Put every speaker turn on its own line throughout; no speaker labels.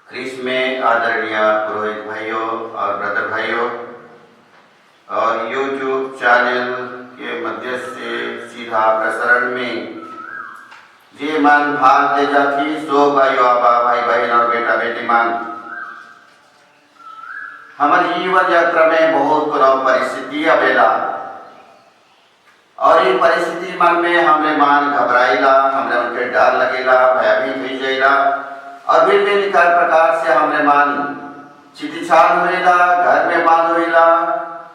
ख्रीस्त में आदरणीय पुरोहित भाइयों और ब्रदर भाइयों और यूट्यूब चैनल के मध्य से सीधा प्रसारण में जे मान भाग ले जाती सो भाइयों आबा भाई बहन और बेटा बेटी मान हमारी जीवन यात्रा में बहुत कोनो परिस्थिति आवेला और ये परिस्थिति मन में हमरे मान घबराइला, हमरे मन के डर लगेला, भयभीत हो जाइला और भिन्न प्रकार से हमरे मान चितिछाल होइला, घर में बांध होइला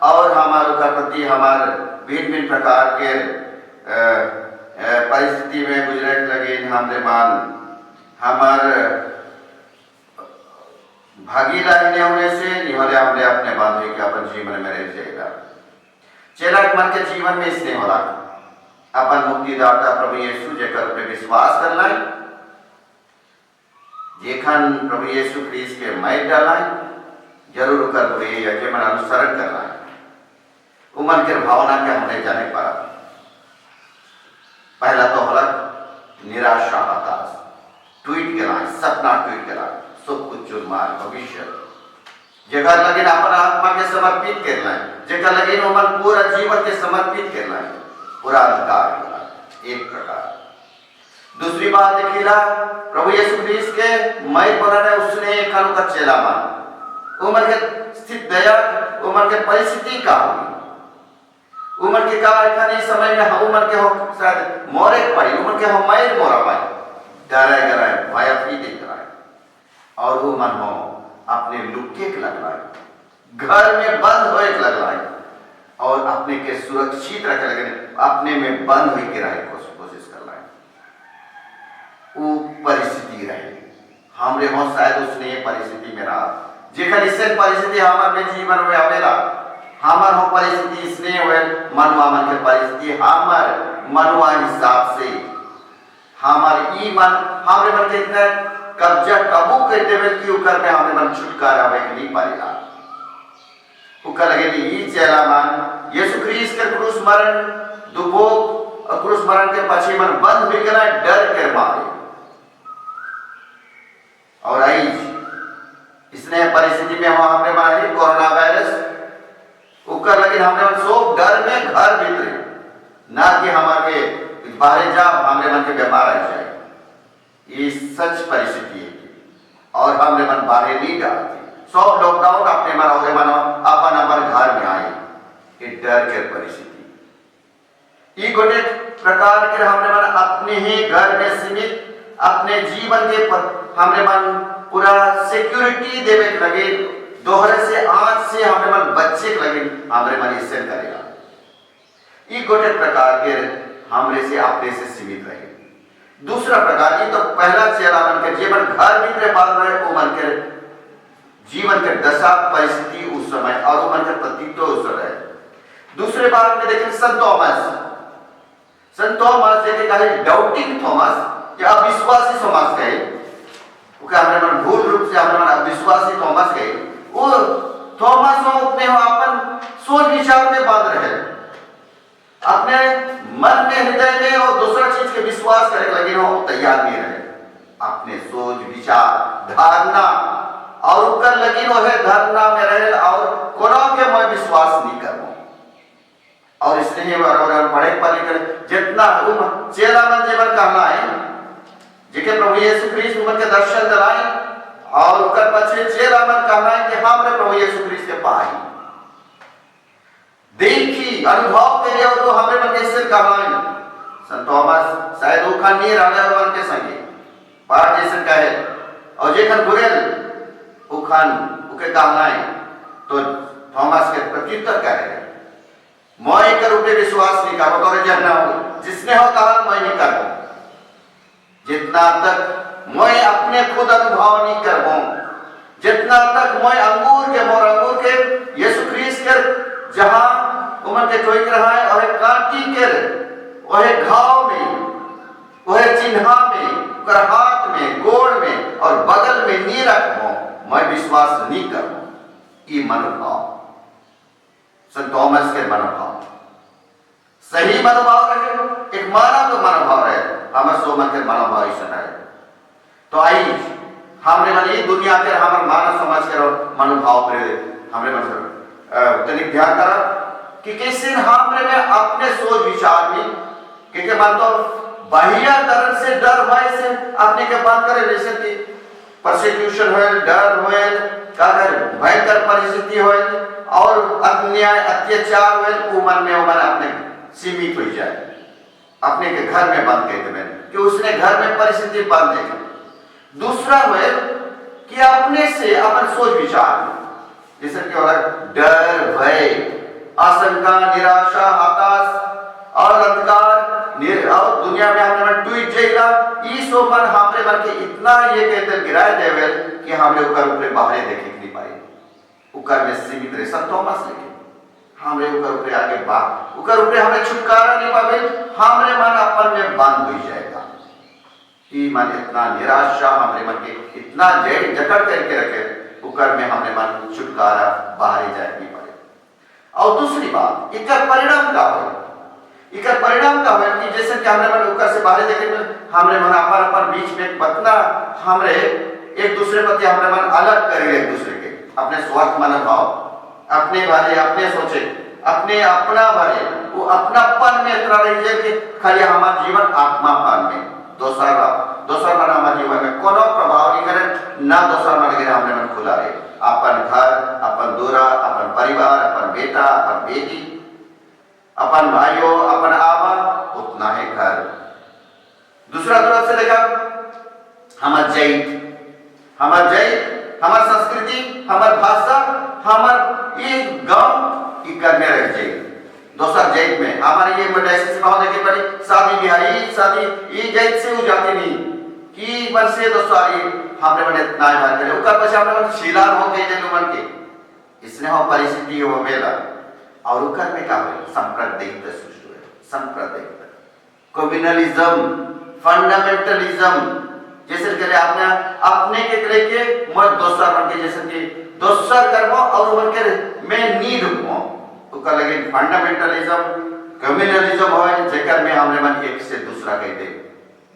और हमारे प्रति हमार भिन्न प्रकार के परिस्थिति में गुजरे लगे हमरे मान हमार भागीला नहीं होने से नहीं होले हमने अपने बांधे के अपन जीवन में रह जाएगा। चेला मन के जीवन में इसने होला अपन मुक्तिदाता प्रभु यीशु जेकर पे विश्वास करना जेखन प्रभु यीशु ख्रीस्त के मैर डाला जरूर कर हुए या मन अनुसरण करना उमन के भावना के हमने जाने पड़ा। पहला तो होला निराशा हताश ट्वीट के लाए सपना ट्वीट के लाए सब कुछ चुरमार भविष्य जगह लगे अपन आत्मा के समर्पित करना है जगह लगे उमन पूरा जीवन के समर्पित करना है पूरा अधिकार एक प्रकार। दूसरी बात देखिला प्रभु यीशु ख्रीस्त के मैं बनाने उसने खानु का चेला मान उमर के स्थित दया उमर के परिस्थिति का उमर के का इतने समय में उमर के हो शायद मोरे पड़ी उमर के हो मैं मोरा पाई डराए गराए भय भी देख रहा है और वो मन हो अपने लुके के लग रहा है घर में बंद होए के लग रहा है और अपने के सुरक्षित रखे लगे अपने में बंद हुई के रहे कोशिश कर रहा है वो परिस्थिति रहे हमरे हो शायद उसने ये परिस्थिति में रहा जेखन इससे परिस्थिति हमारे जीवन में आवेला हमार हो परिस्थिति इसने हुए मनवा मन के परिस्थिति हमार मनवा हिसाब से हमार ई मन हमरे मन के इतना कब्जा काबू कर देवे कि उकर में हमरे मन छुटकारा आवे के नहीं पाएगा उकर लगे ई चेला मान यीशु ख्रीस्त के क्रूस मरण दुभोग क्रूस मरण के पछी मन बंद हो गया डर के मारे और आई इसने परिस्थिति में हो हमरे मन कोरोना वायरस उकर लगे हमरे मन सब डर में घर भीतर ना कि हमारे बाहर जा हमरे मन के बीमार आ जाए ये सच परिस्थिति है और हमरे मन बाहर नहीं डालते सब लॉकडाउन अपने मन हो गए मानो अपन अपन घर में आए ये डर के परिस्थिति ये गोटे प्रकार के हमरे मन अपने ही घर में सीमित अपने जीवन के हमरे मन पूरा सिक्योरिटी देवे के लगे दोहरे से आज से हमरे मन बच्चे के लगे हमरे मन इससे करेगा ये गोटे प्रकार के हमरे से अपने से सीमित रहे। दूसरा प्रकार ये तो पहला चेला मन के जीवन घर भीतर बाल रहे वो मन के जीवन के दशा परिस्थिति उस समय और वो मन के प्रतित्व उस समय। दूसरे बात में देखें संत थॉमस जे के कहे डाउटिंग थॉमस या अविश्वासी थॉमस कहे वो क्या हमरे मन भूल रूप से हमरे मन अविश्वासी थॉमस कहे वो थॉमस हो अपने अपन सोच विचार में बांध रहे अपने मन में हृदय में और दूसरा चीज के विश्वास करने लगे हो तैयार नहीं रहे अपने सोच विचार धारणा और उकर लगी हो है धारणा में रहे और कोनो के मैं विश्वास नहीं करूं और इसलिए बड़े पढ़े कर जितना चेला मन जीवन कहना है जेके प्रभु यीशु ख्रीस्त उमर के दर्शन दिलाए और उकर पछे चेला मन कहना है कि हमरे प्रभु यीशु ख्रीस्त के पाई देखी अनुभव के लिए तो हमरे मन के सिर कहना संत थॉमस शायद वो खान नहीं रहने मन के संगे पार जैसे कहे और जेखन गुरेल वो खान उके कहना है तो थॉमस के प्रत्युत्तर कहे मैं कर ऊपर विश्वास नहीं करो तो जहना हो जिसने हो कहा मैं नहीं करूं जितना तक मैं अपने खुद अनुभव नहीं करूं जितना तक मैं अंगूर के यीशु ख्रीस्त के जहां उमर के कोई रहा है और कांटी के वह घाव में वह चिन्हा में कर हाथ में गोड़ में और बगल में नहीं रखो मैं विश्वास नहीं करूं ये मनोभाव संत थॉमस के मनोभाव सही मनोभाव रहे एक मानव तो मनोभाव रहे हमें सो मन के मनोभाव ऐसा है तो आई हमरे मन ये दुनिया के हमर मानव समाज के मनोभाव पे हमरे मन तनिक ध्यान करा कि कैसे हमरे में अपने सोच विचार में के मान तो बाह्यकरण से डर भय से अपने के बात करे, जैसे कि परसिक्यूशन होए, डर होए, कागर भयंकर परिस्थिति होए और अन्याय अत्याचार होए, उमर में उमर अपने सीमित हो जाए, अपने के घर में बंद कर दे कि उसने घर में परिस्थिति बंद है। दूसरा है कि अपने से अपन सोच विचार, जैसे कि डर, भय, आशंका, निराशा, हताश और अंधकार और दुनिया में हमने ट्वीट जाएगा ई सो मन हमरे मन के इतना ये कहते गिराए देवे कि हमरे ऊपर बाहर देखे नहीं पाए, ऊपर में सीमित रहे सब थॉमस लेके हमरे ऊपर आगे बात ऊपर हमें छुटकारा नहीं पावे, हमरे मन अपन में बंद हो जाएगा। ई मन इतना निराशा हमरे मन के इतना जेड़ जकड़ करके रखे, ऊपर में हमरे मन छुटकारा बाहर जाए नहीं पाए। और दूसरी बात, इसका परिणाम क्या हो, इसका परिणाम क्या हो कि जैसे कि हमरे मन ऊपर से बाहर देखे हमरे मन अपन बीच में बतना हमरे एक दूसरे प्रति हमरे मन अलग करेंगे, एक दूसरे के अपने स्वार्थ मनोभाव, अपने बारे अपने सोचे, अपने अपना बारे वो अपनापन में इतना रही है कि खाली हमारा जीवन आत्मापन में दोसर मन हमारे जीवन में कोनो प्रभाव नहीं करे, ना दोसर मन के हमरे मन खुला रहे, अपन घर, अपन दूरा, अपन परिवार, अपन बेटा, अपन बेटी, अपन भाइयों, अपन आबा, उतना है घर। दूसरा तरफ से देखा हमार जैत, हमार संस्कृति, हमार भाषा, हमार ये गांव की करने रह जाए दोसर जैत में हमारे ये मडेसिस भाव देखे पड़ी शादी बिहारी शादी ये जैत से वो जाती नहीं कि मन से दोसर हमरे मन इतना बात करे ओकर पछे हमरे मन शिलार हो गई देलु मन के इसने हो परिस्थिति हो बेला और ओकर में का होई सांप्रदायिकता सृष्टि हुए, सांप्रदायिकता, कम्युनलिज्म, फंडामेंटलिज्म, जैसे करे आपने अपने के करे के मत दोसर मन के जैसे कि दोसर करबो और मन के मैं नीड हो ओकर लगे फंडामेंटलिज्म, कम्युनलिज्म होय जेकर में हमरे मन एक से दूसरा कह दे,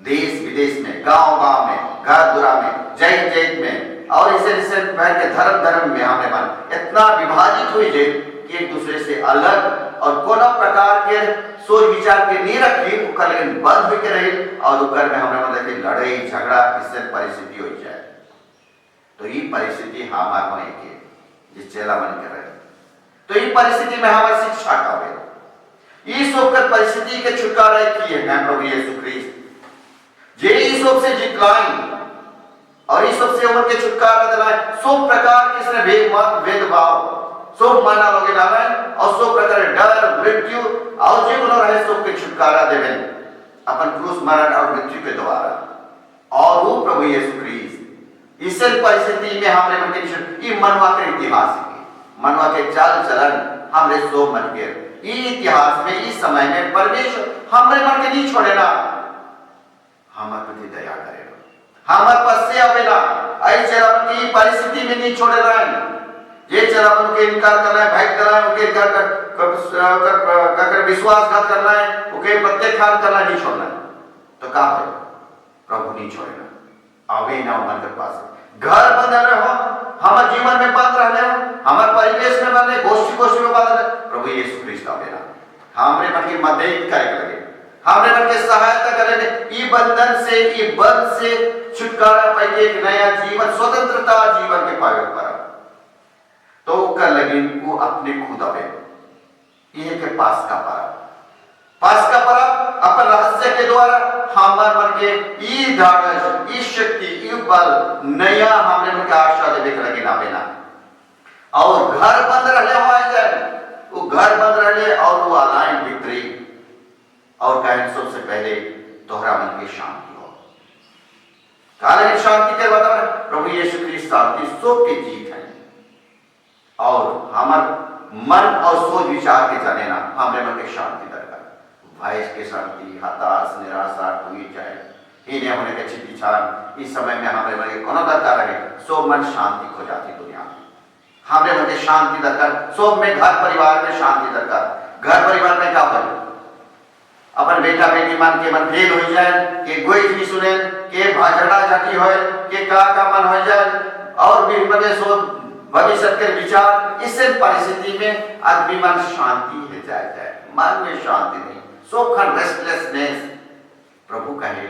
देश विदेश में, गांव में, घर दुरा में, जैत में और इसे बैठ के धर्म में हमरे मन इतना विभाजित हुई जे कि एक दूसरे से अलग और कोनो प्रकार के सोच विचार के नहीं रखी ओकर लेकिन बंद होके रही और ओकर में हमरे मन देखे लड़ाई झगड़ा इससे परिस्थिति हो जाए। तो ये परिस्थिति हमार होने के जिस चेला मन के रहे, तो ये परिस्थिति में हमारी शिक्षा का है, इस होकर परिस्थिति के छुटकारा किए हैं प्रभु यीशु ख्रीस्त जे इस सब से जितलाई और इस सब से उम्र के छुटकारा दिलाए, सब प्रकार के इसने भेदभाव सब माना लोगे डाला और सब प्रकार डर मृत्यु और जे गुनो रहे सब के छुटकारा देवे अपन क्रूस मरण और मृत्यु के द्वारा और वो प्रभु यीशु ख्रीस्त इस परिस्थिति में हमरे मन के ये मनवा के इतिहास मनवा के चाल चलन हमरे सो मन के इतिहास में इस समय में परमेश्वर हमरे मन के नहीं छोड़ेला, हमारे प्रति दया करेगा, हमारे पास से आवेला आई चला की परिस्थिति में नहीं छोड़ेला, ये चला उनके इनकार करना है, भय करना है, उनके कर विश्वासघात करना है, उनके प्रत्याख्यान करना नहीं छोड़ना है, तो क्या है प्रभु नहीं छोड़ेगा, आवे ना मन के पास घर बंद रहे हो, हमारे जीवन में बंद रहने हो, हमारे परिवेश में बंद गोष्ठी में बंद रहे, प्रभु यीशु ख्रीस्त आवेला हमरे मन की मदद करे लगे, हमरे मन के सहायता करेंगे, ई बंधन से ई बंध से छुटकारा पाए एक नया जीवन स्वतंत्रता जीवन के पावे पर तो कर लगे वो अपने खुद आवे ये के पास का पारा अपन रहस्य के द्वारा हमार मन के ई धारज ई शक्ति ई बल नया हमरे मन के आशा देवे लगे ना बेना और घर बंद रहले हो जाए वो घर बंद रहले और वो अलाइन विक्ट्री और कहें सबसे पहले तोहरा मन की शांति हो, कारण शांति के बता प्रभु यीशु ख्रीस्त शांति सब के जीत है और हमार मन और सोच विचार के जाने ना हमरे मन के शांति दरकार भय के शांति हताश निराशा हुई जाए इन्हें होने के चिट्ठी छान इस समय में हमरे मन के कोनो दरकार रहे सो मन शांति खो जाती दुनिया में, हमरे मन के शांति दरकार सब में घर परिवार में शांति दरकार, घर परिवार में क्या बने अपन बेटा बेटी मान के मन फेल हो जाए कि गोई नहीं सुने के झगड़ा झाटी होए के का मन हो जाए और भी मने सो भविष्य के विचार, इस परिस्थिति में आदमी मन शांति है जाए मन में शांति नहीं, सो खन रेस्टलेसनेस। प्रभु कहे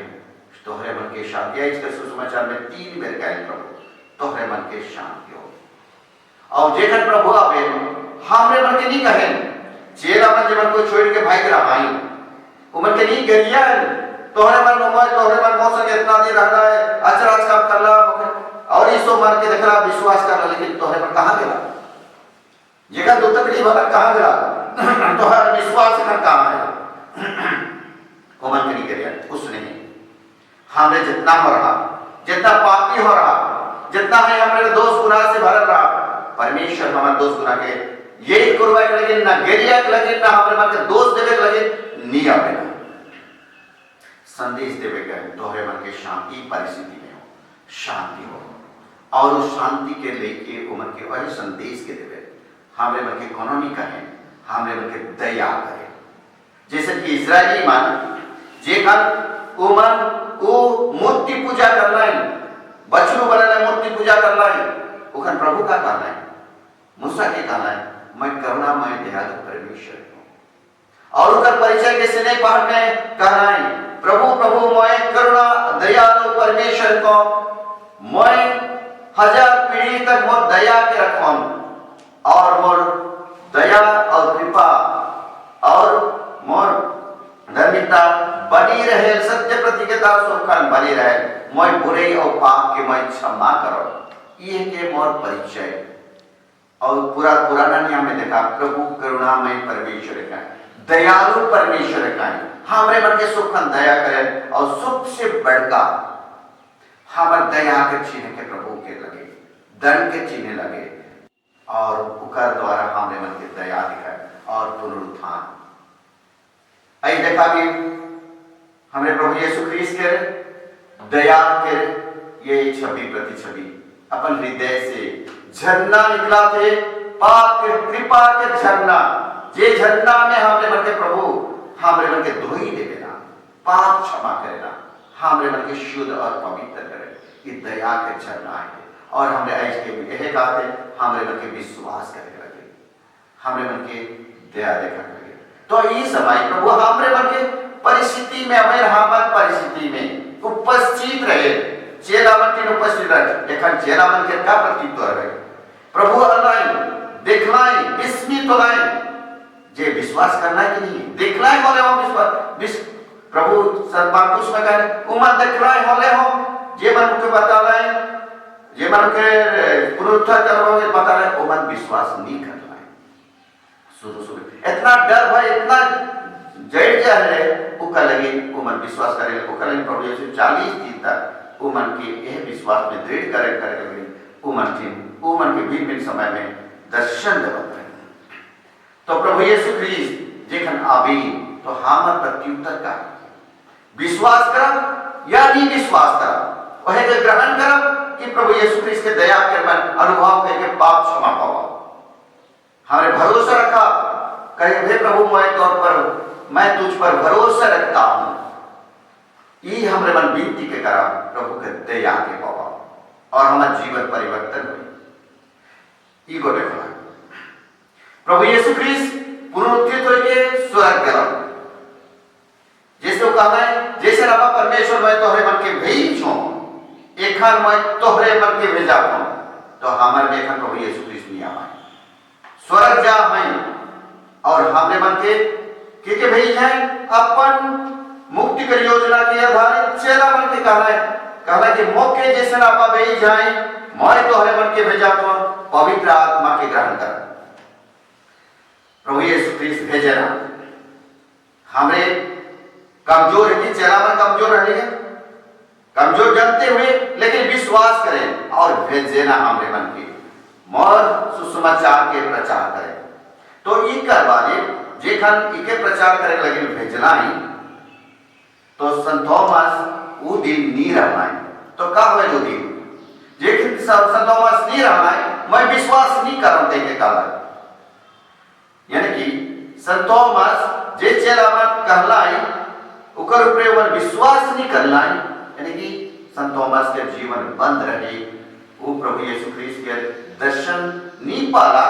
तोहरे मन के शांति है। इसके सुसमाचार में 3 बेर कहे प्रभु तोहरे मन के शांति हो। और जेखन प्रभु आवे हमरे मन के नहीं कहे चेला मन जे मन को छोड़ के भाग रहा है उमन के नहीं गरिया तोहरे मन मोय तोहरे मन मौसम इतना दिन रहना है अचरज काम करला और इसो मन के देखला विश्वास करला, लेकिन तोहरे मन कहां गेला जेका दो तकलीफ वाला कहां गेला तोहरा विश्वास कर कहां है उमन के नहीं गरिया कुछ नहीं। हमरे जितना हो रहा, जितना पापी हो रहा, जितना है हमारे दोष गुनाह से भरल रहा, परमेश्वर हमारे दोष गुनाह के यही करवाए के लगे ना गरिया के लगे ना हमारे मन के दोष देवे के लगे नहीं आवे ना संदेश देवे के तोहरे मन के शांति परिस्थिति में हो शांति हो और उस शांति के लेके उमन के वही संदेश के देवे हमारे मन के कोनो नहीं कहे हमारे मन के दया करे। जैसे कि इजरायली मन जेखन उमन वो मूर्ति पूजा करना है बछरू बनाना मूर्ति पूजा करना है उखन प्रभु का कहना है मूसा के कहना है मैं करुणामय दयालु परमेश्वर हूं और उनका परिचय कैसे नहीं पढ़ने कहना है प्रभु प्रभु मैं करुणा दयालु परमेश्वर को मैं 1000 पीढ़ी तक मोर दया के रखूं और मोर दया और कृपा और मोर धर्मिता बनी रहे सत्य प्रतिज्ञता सुखन बनी रहे मैं बुरे और पाप के मैं क्षमा करो ये के मोर परिचय। और पूरा पुराना नियम में देखा प्रभु करुणामय परमेश्वर का दयालु परमेश्वर का हमारे मन के सुखन दया करे और सुख से बढ़का हमारे दया के चिन्ह के प्रभु के लगे दंड के चिन्ह लगे और उकर द्वारा हमारे मन के दया दिखाए और पुनरुत्थान आई देखा कि हमारे प्रभु यीशु ख्रीस्त के दया के ये छवि प्रति छवि अपन हृदय से झरना निकला थे पाप के कृपा के झरना जे झरना में हमने मन के प्रभु हमरे मन के धोई दे देना पाप क्षमा करेना हमरे मन के शुद्ध और पवित्र करे ये दया के झरना है। और हमने आज के यह कहा थे हमरे मन के विश्वास करने लगे हमरे मन के दया देखने लगे। तो ये समय प्रभु हमरे मन के परिस्थिति में हमें हमारे परिस्थिति में उपस्थित रहे चेला मन के उपस्थित रहे लेकिन चेला मन के क्या प्रतीत रहे प्रभु अल्लाह देखलाए विस्मित होलाए जे विश्वास करना है कि नहीं देखलाए होले हो विश्वास प्रभु सर्वांकुश में कहने उमन देखलाए होले हो जे मन के बता रहे जे मन के पुनरुत्थान करवाओगे बता रहे उमन विश्वास नहीं कर रहे शुरू इतना डर भाई इतना जड़ जा रहे उका लगे उमन विश्वास करे उका लगे प्रभु यीशु 40 दिन तक उमन के यह विश्वास में दृढ़ करे लगे उमन के भिन्न समय में दर्शन देवत रहे। तो प्रभु यीशु ख्रीस्त जेखन आवी तो हमर प्रत्युत्तर का विश्वास करब या नहीं विश्वास करब वह के ग्रहण करब कि प्रभु यीशु ख्रीस्त के दया के अनुभव करके पाप क्षमा पावा हमारे भरोसा रखा कहे हे प्रभु मैं तुझ पर भरोसा रखता हूं ये हमरे मन विनती के करा प्रभु के दया के पावा और हमारा जीवन परिवर्तन हुई को देखना प्रभु यीशु ख्रीस्त पुनरुत्थित होके स्वर्ग गया जैसे वो कहा है जैसे रबा परमेश्वर मैं तोहरे मन के भेज हूं एखन मैं तोहरे मन के भेजा हूं तो हमारे में एखन प्रभु यीशु ख्रीस्त नहीं आवा स्वर्ग जा मैं और हमरे मन के भेज है अपन मुक्ति कर योजना के आधारित चेला मन के कहना है कि मौके जैसे रबा भेज जाए मैं तोहरे मन के भेजा हूं पवित्र आत्मा के ग्रहण कर प्रभु यीशु ख्रीस्त भेजे ना हमरे कमजोर है कि चेला मन कमजोर रहेंगे कमजोर जानते हुए लेकिन विश्वास करें और भेजे ना हमरे मन के मोर सुसमाचार के प्रचार करें तो ई करवा दे जेखन इके प्रचार करे लगे भेजना ही तो संत थॉमस वो दिन नहीं रहना है तो का होए वो दिन जेखन संत थॉमस नहीं रहना है मैं विश्वास नहीं करते के कारण यानी कि संत थॉमस जे चेला मन कहलाई ओकर ऊपर मन विश्वास नहीं करलाई यानी कि संत थॉमस के जीवन बंद रहे, वो प्रभु यीशु ख्रीस्त के दर्शन नहीं पाला,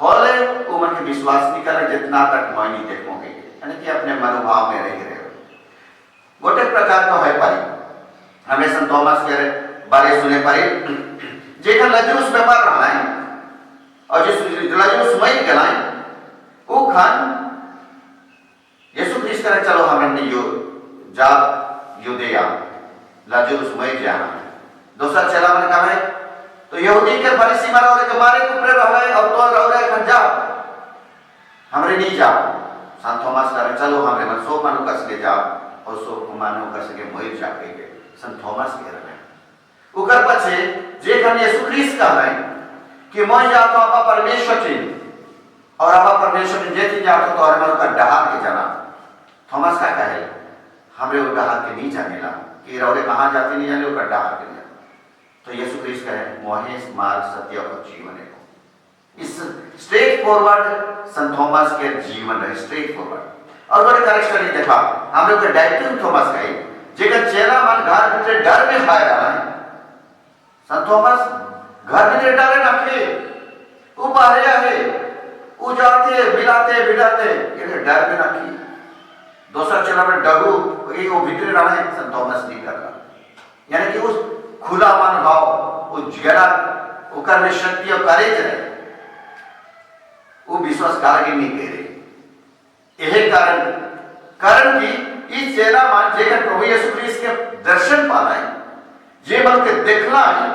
होले वो मन के विश्वास नहीं करे जितना तक मैं नहीं देखोगे, यानी कि अपने मनोभाव में रह रहे हो। गोटे प्रकार तो है पारी हमें संत थॉमस के बारे सुने पारी जेकर लजरूस व्यापार रहा है और जिस लजरूस मई गलाए वो खान यीशु ख्रीस्त करे चलो हमें यो जा युदेया लजरूस मई जाना है। दूसरा चला मैंने कहा है तो यहूदी के फरीसी मारा और के मारे को प्रेर रहे और तो रह रहे खन जाओ हमरे नहीं जाओ। संत थॉमस करे चलो हमरे मन सो मानो कर सके जाओ और सो मानो कर सके मई जाके संत थॉमस कह रहे उकर पछे जे खन यीशु ख्रीस्त का है कि मैं जातो आपा परमेश्वर की और आपा परमेश्वर की जे थी जातो तो हमारे का डहार के जाना। थॉमस का कहे हमरे वो डहार के नहीं जानेला कि रौरे कहां जाते नहीं जाने वो डहार के जाने। तो यीशु ख्रीस्त कहे मोहे मार्ग सत्य और जीवन है। इस स्ट्रेट फॉरवर्ड संत थॉमस के जीवन है, स्ट्रेट फॉरवर्ड। और बड़े करेक्ट देखा हम लोग डाइटिंग थॉमस कहे जेकर चेला मन घर भीतर डर में खाए रहा है। संत थॉमस घर भीतर डरे रखे वो बाहर है वो जाते बिलाते बिलाते ये डर में रखी। दूसरा चेला में डगू ये वो भीतर रहा है संत थॉमस नहीं कर रहा, यानी कि उस खुला मन भाव वो जरा उकर में शक्ति और करेज है वो विश्वास कारगिल नहीं कह रहे। यही कारण कि इस चेला मान जेकर प्रभु यीशु ख्रीस्त के दर्शन पाना है जे मन के देखला है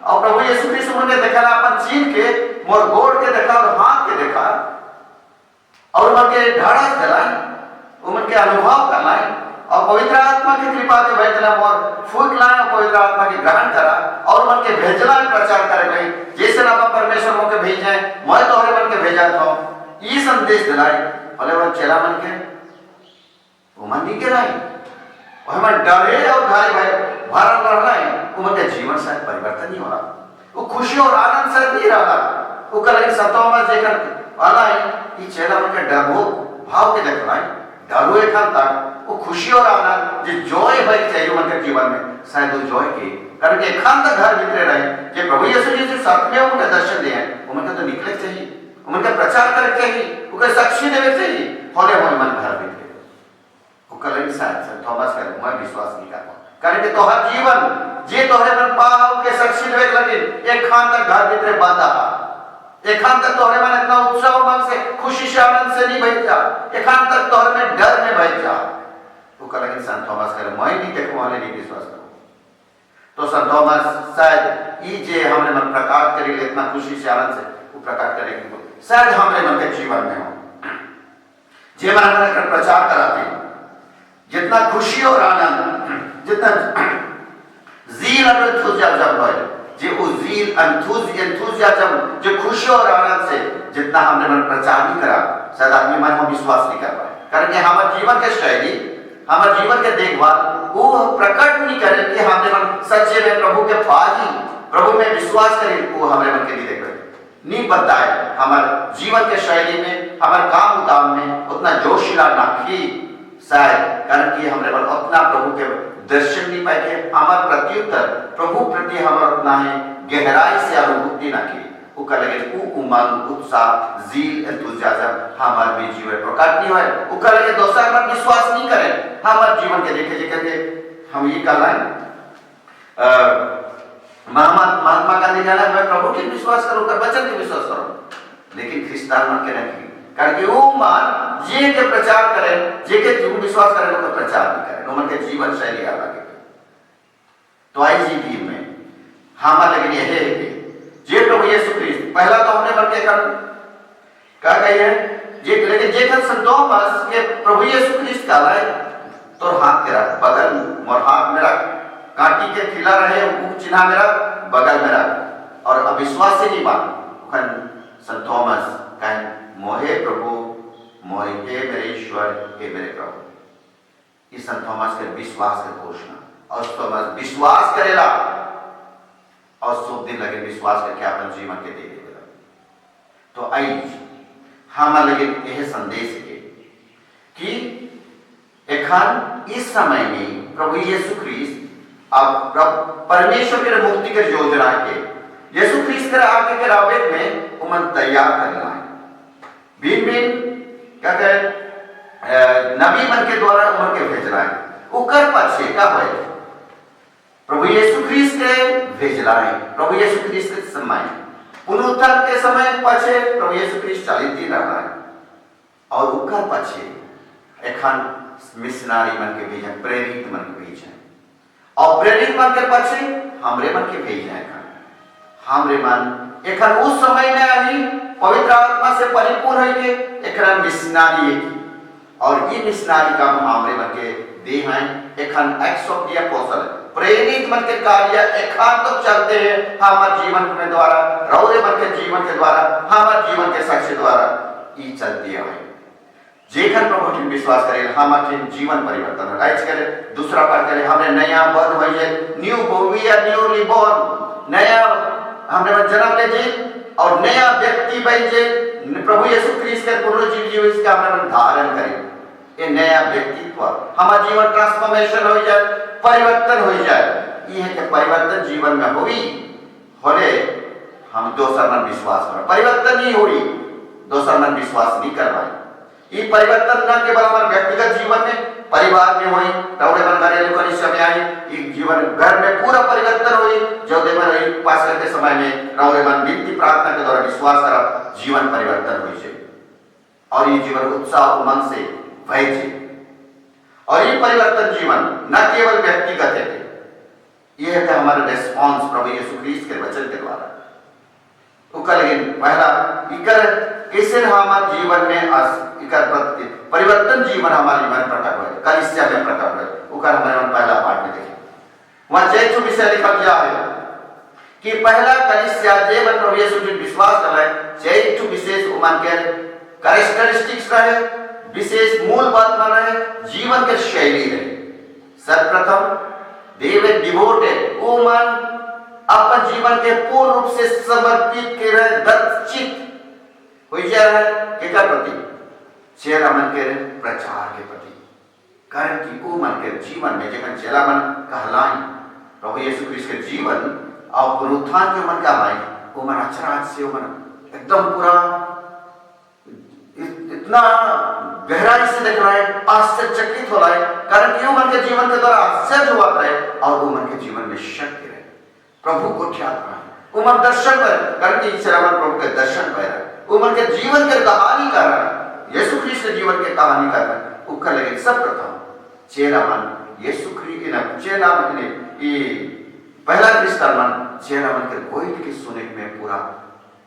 और प्रभु यीशु ख्रीस्त मन के देखला अपन चीन के मोर गोड़ के देखा और हाथ के देखा और मन के ढाढ़स दिला मन के अनुभव करना है और पवित्र आत्मा की कृपा के भेजना मोर फूक लाए और पवित्र आत्मा के ग्रहण करा और मन के भेजला प्रचार करे गई जैसे ना परमेश्वर मन के भेजे मैं तोहरे मन के भेजा था ये संदेश दिलाए भले वो चेला मन के वो मन नहीं के लाई और मन डरे और घाय भाई भारत रह रहा है वो मन के जीवन शायद परिवर्तन नहीं हो रहा, वो खुशी और आनंद से नहीं रहा वो कल सतों में जेकर वाला है ये चेला मन के डरो भाव के देख रहा है डरो एक तक वो खुशी और आनंद जो जॉय भाई चाहिए मन के जीवन में शायद वो जॉय के कारण के खान तक घर भीतर रहे जे प्रभु यीशु जी जो साथ में उनका दर्शन दिए उनका तो निकले चाहिए उनका प्रचार करे चाहिए उनका साक्षी देवे चाहिए होले होले मन घर भीतर वो कल शायद संत थॉमस का मैं विश्वास नहीं करता कारण के तोहर जीवन जे तोहरे मन पाव के साक्षी देवे लगे एक खान तक घर भीतर बांधा एखान तक तोहरे मन इतना उत्साह मन से खुशी से आनंद से नहीं बैठ जा एखान तक तोहरे में डर में बैठ जा वो कल संत थॉमस करे मैं नहीं देखो वाले नहीं विश्वास करो। तो संत थॉमस शायद ये जे हमने मन प्रकाश करेंगे इतना खुशी से आनंद से वो प्रकाश करेंगे शायद हमारे मन के जीवन में हो जे मन हमारे प्रचार कराते जितना खुशी और आनंद जितना जील और जब है जे वो जील एंथुसियाज्म जो खुशी और आनंद से जितना हमने मन प्रचार नहीं करा शायद आदमी मन हम विश्वास नहीं कर पाए कारण कि हमारे जीवन के शैली हमारे जीवन के देखभाल वो प्रकट नहीं करे कि हमने मन सच्चे में प्रभु के पास ही प्रभु में विश्वास करें वो हमारे मन के लिए देख रहे नहीं बताए हमारे जीवन के शैली में हमारे काम उदाम में उतना जोशीला नाखी शायद कारण कि हमने मन उतना प्रभु के दर्शन नहीं पाए हमारे प्रत्युत्तर प्रभु प्रति हमारा उतना है गहराई से अनुभूति ना की वो कह लगे उमंग उत्साह जील एंथुसियाज्म हमारे में जीवन प्रकट नहीं हुआ वो कह लगे दूसरा पर विश्वास नहीं करें हमारे जीवन के देखे जी करके हम ये कह रहे महात्मा गांधी कहना मैं प्रभु के विश्वास करूं कर वचन के विश्वास करूं लेकिन ख्रिस्तान मन के नहीं कारण कि वो मान जे के प्रचार करे जे के जो विश्वास करे लोग प्रचार नहीं करे मन के जीवन शैली अलग है। तो आई जी टीम में हमारे लेकिन यह है कि जे प्रभु यीशु ख्रीस्त पहला तो हमने मन के कर क्या कहिए जे लेकिन जे कर संत थॉमस के प्रभु यीशु ख्रीस्त का लाए तो हाथ के रख बगल मोर हाथ में रख कांटी के खिला रहे वो चिन्ह में रख बगल में रख और अविश्वास से नहीं मान संत थॉमस कहें मोहे प्रभु मोहे हे मेरे ईश्वर हे मेरे प्रभु इस संत थॉमस के विश्वास के घोषणा और थॉमस विश्वास करेला और शुभ दिन लगे विश्वास करके अपन जीवन के दे देगा। तो आई हम लगे यह संदेश है कि एखान इस समय में प्रभु यीशु ख्रीस्त अब परमेश्वर के मुक्ति के योजना के यीशु ख्रीस्त के आगे के रावेत में उमन तैयार करना है। भिन्न भिन्न क्या कहे नबी मन के द्वारा उमन के भेजना है। उकर पछे का है प्रभु यीशु ख्रीस्त के भेजला है। प्रभु यीशु ख्रीस्त के समय पुनरुत्थान के समय पछे प्रभु यीशु ख्रीस्त चालित दिन रहना है। और उकर पछे एखन मिशनरी मन के भेजन, प्रेरित मन के भेजन, और प्रेरित मन के पछे हमरे मन के भेजन है। हमरे मन एखन उस समय में आई पवित्र आत्मा से परिपूर्ण होइए एखन मिशनरी की, और ये मिशनरी का हमरे मन के दे हैं। एखन एक्स ऑफ द अपोस्टल प्रेरित मन के कार्य एखन तो चलते हैं हमारे जीवन के द्वारा, रौरे मन के जीवन के द्वारा, हमारे जीवन के साक्ष्य द्वारा ये चलती है। जेखन प्रभु की विश्वास करे हमारे जीवन परिवर्तन हो आज करे। दूसरा बात करे हमने नया बर्थ होइए, new we are newly born, नया हमने जन्म ले जी और नया व्यक्ति बन जे प्रभु यीशु ख्रीस्त के पुनरुज्जीवित जीवन का हमने धारण करें। ये नया व्यक्तित्व हमारा जीवन ट्रांसफॉर्मेशन हो जाए, परिवर्तन हो जाए। ये है कि परिवर्तन जीवन में होगी होले हम दोसर मन विश्वास कर परिवर्तन नहीं होगी, दोसर मन विश्वास नहीं करवाए। ये परिवर्तन न केवल हमारे व्यक्तिगत जीवन में परिवार में हुई, दौड़े मन घरेलू कलिसिया में आई, एक जीवन घर में पूरा परिवर्तन हुई। जो देवन पास करते समय में रौरे मन विनती प्रार्थना के द्वारा विश्वास कर जीवन परिवर्तन हुई है और ये जीवन उत्साह उमंग से भय थे। और ये परिवर्तन जीवन न केवल व्यक्तिगत है, ये है कि हमारा रिस्पॉन्स प्रभु यीशु ख्रीस्त के वचन के द्वारा लेकिन पहला इकर कैसे हमारे जीवन में इकर परिवर्तन जीवन हमारे जीवन में प्रकट हुए, कलिसिया में प्रकट हुए। उकर हमारे पहला पाठ में देखें वहां चैतु विषय लिखा गया है कि पहला कलिसिया जीवन प्रभु यीशु में विश्वास कर रहे चैतु विशेष उमन के कैरेक्टरिस्टिक्स रहे, विशेष मूल बात मान रहे, जीवन के शैली रहे। सर्वप्रथम देव डिवोटेड उमन अपन जीवन के पूर्ण रूप से समर्पित के रहे, दत्तचित हो जा रहा है के प्रति चेला मन के प्रचार के प्रति। कारण कि वो मन के जीवन में जखन चेला मन कहलाई प्रभु यीशु ख्रीस्त के जीवन और पुनरुत्थान के मन कहलाई वो मन अचरज से वो मन एकदम पूरा इतना गहराई से देख रहा है, आश्चर्यचकित हो रहा है। कारण कि वो मन के जीवन के द्वारा आश्चर्य हुआ रहे और वो मन के जीवन में शक्ति रहे, प्रभु को ख्याल रहा वो मन दर्शन पर कारण कि चेला मन प्रभु के दर्शन पर उमर के जीवन के कहानी का यीशु ख्रीस्त के जीवन के कहानी का उकर लगे। सब प्रथम चेला मन यीशु ख्रीस्त के चेला मन ने ये पहला क्रिस्तान मन चेला मन के गोइट के सुने में पूरा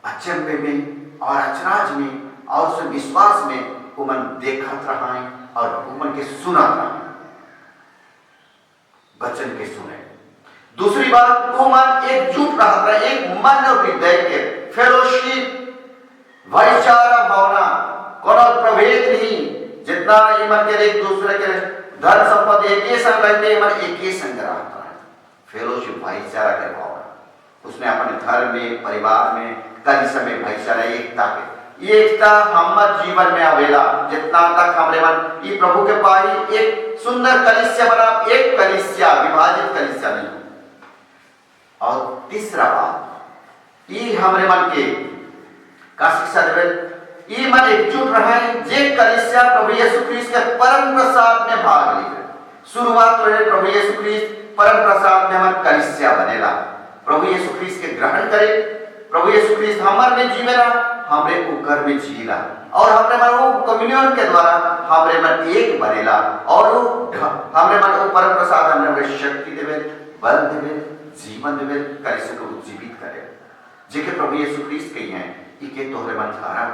अचंभे में और अचराज में और उस विश्वास में उमन देखत रहा है और उमन के सुना रहा है, वचन के सुने। दूसरी बात उमन एकजुट रहा था, एक मन और हृदय के फेलोशिप भाईचारा भावना कोनो प्रभेद नहीं। जितना ईमान के एक दूसरे के धन संपत्ति एक ही संग रहते मन एक ही संग रहता है। फेलोशिप भाईचारा के भावना उसने अपने धर्म में, परिवार में, कलिसिया में भाईचारा एकता के एकता हमारे जीवन में आवेला। जितना तक हमरे मन ये प्रभु के पाई एक सुंदर कलिसिया बना, एक कलिसिया विभाजित कलिसिया नहीं। और तीसरा बात ये हमरे मन के का शिक्षा देवे ये मन एकजुट रहे जे कलिसिया प्रभु यीशु ख्रीस्त के परम प्रसाद में भाग लिए। शुरुआत रहे प्रभु यीशु ख्रीस्त परम प्रसाद में हम कलिसिया बनेला, प्रभु यीशु ख्रीस्त के ग्रहण करे, प्रभु यीशु ख्रीस्त हमारे में जीवेला, हमरे उकर में जीला और हमरे मन वो कम्युनियन के द्वारा हमरे मन एक बनेला और हमरे मन वो परम प्रसाद हमरे शक्ति देवे, बल देवे, जीवन देवे, कलिसिया को उज्जीवित करे। जेके प्रभु यीशु ख्रीस्त कही हैं इके तोहरे मन थारा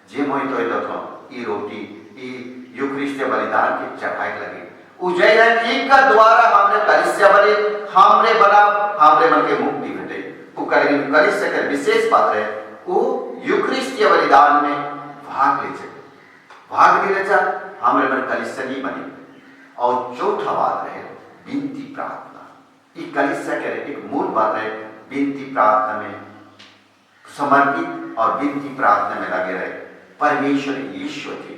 जे मोहि तो तो ई रोटी ई यूक्रिस्टिया बलिदान के चढ़ाए लगे उजय है इनका द्वारा हमने कलिसिया बने, हमरे बना हमरे मन के मुक्ति भेटे। वो कलिसिया के विशेष बात है वो यूक्रिस्टिया बलिदान में भाग ले जा हमरे मन कलिसिया नहीं बने। और चौथा बात है विनती प्रार्थना। ये कलिसिया के एक मूल बात है विनती प्रार्थना में समर्पित और विनती प्रार्थना में लगे रहे। परमेश्वर ईश्वर थे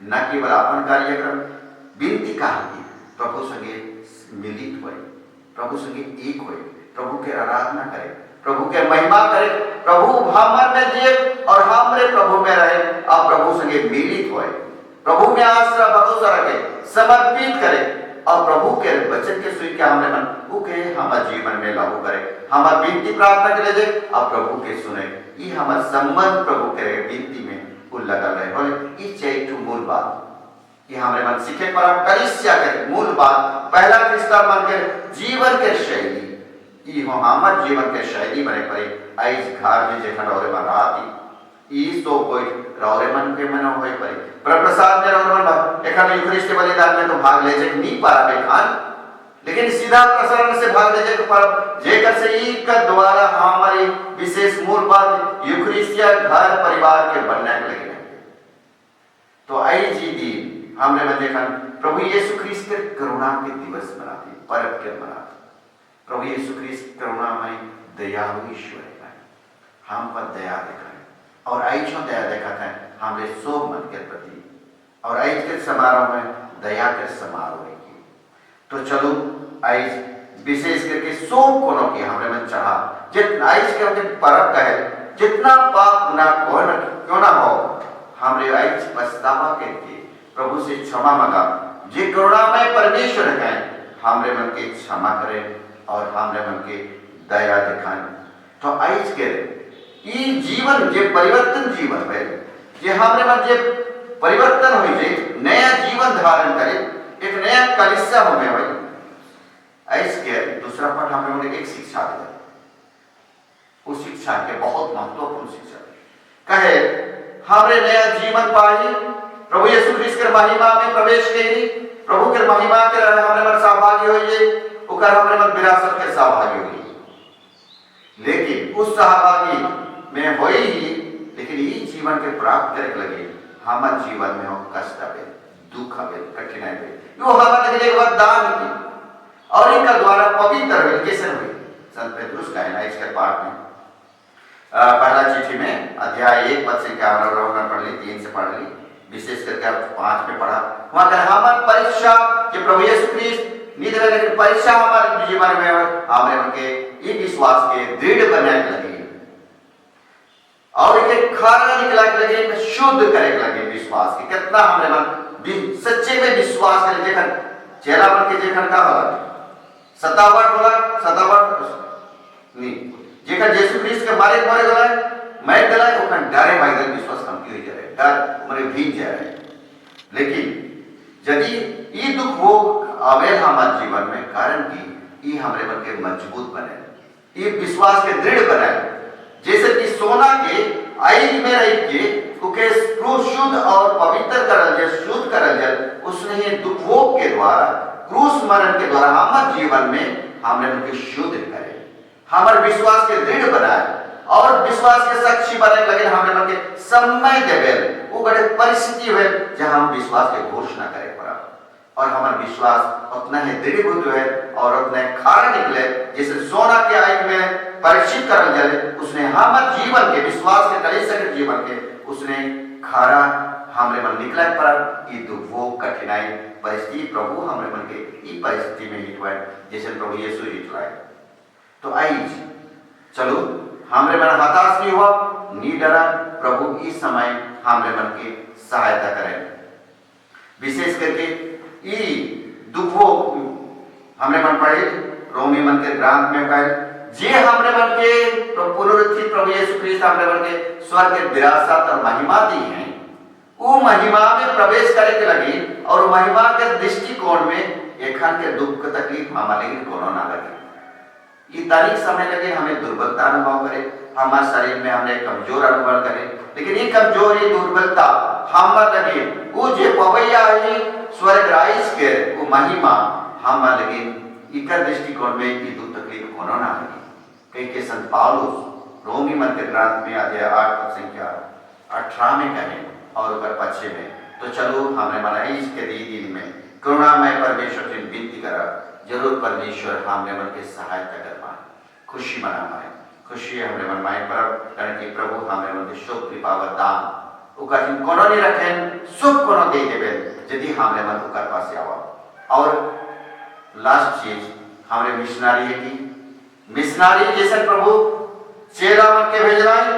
न केवल अपन कार्यक्रम विनती कहा प्रभु संगे मिलित हुए, प्रभु संगे एक होए, प्रभु के आराधना करे, प्रभु के महिमा करे, प्रभु हमर में जिए और हमरे प्रभु में रहे और प्रभु संगे मिलित होए, प्रभु में आश्रय भरोसा रखे, समर्पित करे और प्रभु के वचन के सुन के हमने मन के हमारे जीवन में लागू करे, हमारे विनती प्रार्थना के ले और प्रभु के सुने, ये हमारे संबंध प्रभु के विनती में लगा रहे बोले ये चाहिए मूल बात ये हमारे मन सीखे पर कलिसिया के मूल बात पहला क्रिस्ता मन के जीवन के शैली ये हमारे जीवन के शैली बने पड़े आइज घर में जेखन और मन राती ई सो कोई रौरे मन के मन होए पड़े प्रसाद में रौरे मन एखन यूखरिस्ट बलिदान में तो भाग ले जे नहीं पारा बे खान लेकिन सीधा प्रसारण से भाग ले जे पर जेकर से ई का द्वारा हमारी विशेष मूल बात यूखरिस्टिया घर परिवार के बनने लगे तो आई जी दी हमने में देखा प्रभु यीशु ख्रीस्त के करुणा के दिवस मनाते पर्व के मनाते प्रभु यीशु ख्रीस्त करुणामय दयालु ईश्वर है हम पर दया दिखाए और आई जो दया दिखाता है हमारे सब मन के प्रति और आई के समारोह में दया के समारोह की तो चलो आई विशेष करके सब कोनों की हमने में चढ़ा जितना आई के पर्व का है जितना पाप गुनाह क्यों ना हो हमरे आज पछतावा करके प्रभु से क्षमा मांगा जे करुणामय परमेश्वर है हमरे मन के क्षमा करे और हमरे मन के दया दिखाए तो आज के ई जीवन जे परिवर्तन जीवन है जे हमरे मन जे परिवर्तन हो जे नया जीवन धारण करे एक नया कलिसिया हो में भाई आज के दूसरा पाठ हमरे मन एक शिक्षा दे उस शिक्षा के बहुत महत्वपूर्ण शिक्षा कहे हमरे नया जीवन पाई प्रभु यीशु ख्रीस्त के महिमा में प्रवेश करी प्रभु के महिमा के हमरे मन सहभागी होइए ओकर हमरे मन विरासत के सहभागी होइए लेकिन उस सहभागी में होई ही लेकिन ये जीवन के प्राप्त करे लगे हमार जीवन में हो कष्ट आवे दुख आवे कठिनाई आवे यो हमारे लिए वरदान की और इनका द्वारा पवित्र हुए कैसे हुए संत पेट्रुस का है इसके पाठ में पहला चिट्ठी में अध्याय 1 पद से क्या पढ़ ली 3 से पढ़ ली विशेष करके 5 में पढ़ा वहां कर हमार परीक्षा कि प्रभु यीशु ख्रीस्त नहीं देवे लेकिन परीक्षा हमारे जीवन में हमारे उनके ये विश्वास के दृढ़ बनाने लगे और ये खारा निकला लगे शुद्ध करे लगे विश्वास के कितना हमारे मन सच्चे में विश्वास करे देखन चेला बन के देखन का होला सतावट होला सतावट नहीं जेकर यीशु ख्रीस्त के बारे में गला मैं गला ओकन डरे भाई विश्वास कम की हो जाए डर मरे भीग जाए लेकिन यदि ये दुख वो आवे हमारे जीवन में कारण की ये हमारे मन के मजबूत बने ये विश्वास के दृढ़ बने जैसे कि सोना के आग में रह के उके क्रूस शुद्ध और पवित्र करल जाए शुद्ध करल जाए उसने ये दुख भोग के द्वारा क्रूस मरण के द्वारा हमारे जीवन में हमने उनके शुद्ध करे हमारे विश्वास के दृढ़ बनाए और विश्वास के साक्षी बने लगे हमें मन के समय देवे वो बड़े परिस्थिति हुए जहां हम विश्वास के घोषणा करे पड़ा और हमारा विश्वास उतना ही दृढ़ीभूत हुए और उतने खारा निकले जैसे सोना के आग में परीक्षित करल जाए उसने हमारे जीवन के विश्वास के कलिसिया के जीवन के उसने खारा हमारे मन निकला पड़ा ये दुख वो कठिनाई परिस्थिति प्रभु हमारे मन के ये परिस्थिति में हिटवाए जैसे प्रभु यीशु हिटवाए तो आइज चलो हमरे मन हताश नहीं हुआ नहीं डरा प्रभु इस समय हमरे मन की सहायता करें विशेष करके ये दुखों हमरे मन पढ़े रोमी मन के ग्रंथ में कहे जे हमरे मन के पुनरुत्थित प्रभु यीशु ख्रीस्त हमरे मन के स्वर्ग के विरासत और महिमा दी है वो महिमा में प्रवेश करे के लगी और महिमा के दृष्टिकोण में एखन के दुख तकलीफ हमारे लिए कोनो ना लगे ये तारीख समय लगे हमें दुर्बलता अनुभव करे हमारे शरीर में हमने कमजोर अनुभव करे लेकिन ये कमजोरी दुर्बलता हमारे लगे वो जे पवैया है स्वर्ग राइस के वो महिमा हमारे लगे इकर दृष्टिकोण में ये दुख तकलीफ होना ना लगे कई के संत पौलुस रोमी मन के ग्रंथ में अध्याय 8 पद संख्या 18 में कहे और ऊपर पछे में तो चलो हमने मनाई इसके दिन में करुणामय परमेश्वर से विनती करा जरूर परमेश्वर हमने मन के सहायता कर पाए खुशी मना पाए खुशी हमने मन माए पर कारण कि प्रभु हमने मन के शोक कृपा वरदान उकर जिन कोनो नहीं रखें सुख कोनो दे देवे यदि हमने मन उकर पास आवा और लास्ट चीज हमारे मिशनारी है की मिशनारी जैसे प्रभु चेला मन के भेजलाई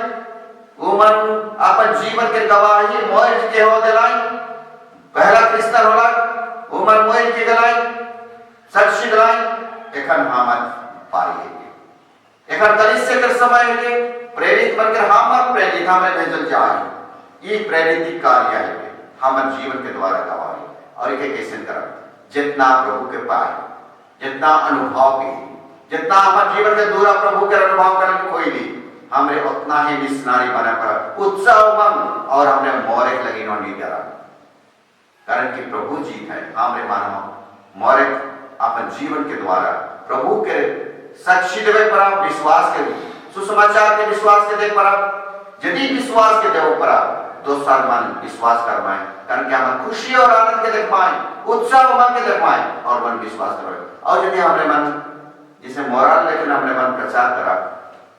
उमन अपन जीवन के गवाही मोइल के हो दिलाई पहला क्रिस्टन होला उमन मोइल के गलाई साक्षी दिलाई एखन हमर पारी है एखन कलिसिया के समय है प्रेरित बनकर हमर प्रेरित हमारे भेजल जाए ये प्रेरित कार्य है हमर जीवन के द्वारा गवाही और इके कैसे कर जितना प्रभु के पाए जितना अनुभव की जितना हमारे जीवन के दूरा प्रभु के अनुभव करने कोई भी हमरे उतना ही मिशनारी बना पर उत्साह उमंग और हमने मोरे लगी नहीं करा कारण कि प्रभु जी है हमरे मानव मोरे अपन जीवन के द्वारा प्रभु के साक्षी देवे पर आप विश्वास के सुसमाचार के विश्वास के देख पर आप यदि विश्वास के देव पर आप दोसर मन विश्वास कर पाए कारण कि हम खुशी और आनंद के देख पाए उत्साह उमंग के देख पाए और मन विश्वास कर और यदि हमरे मन जिसे मोरल लेकिन हमने मन प्रचार करा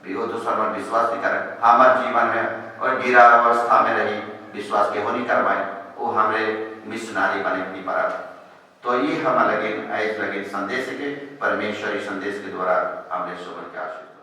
भी वो दूसरा मन विश्वास नहीं करे हमारे जीवन में और गिरा अवस्था में रही विश्वास के हो नहीं करवाए वो हमारे मिशनारी बने नहीं पड़ा तो ये हम लगे संदेश के परमेश्वरी संदेश के द्वारा हमने सुबह के आशीष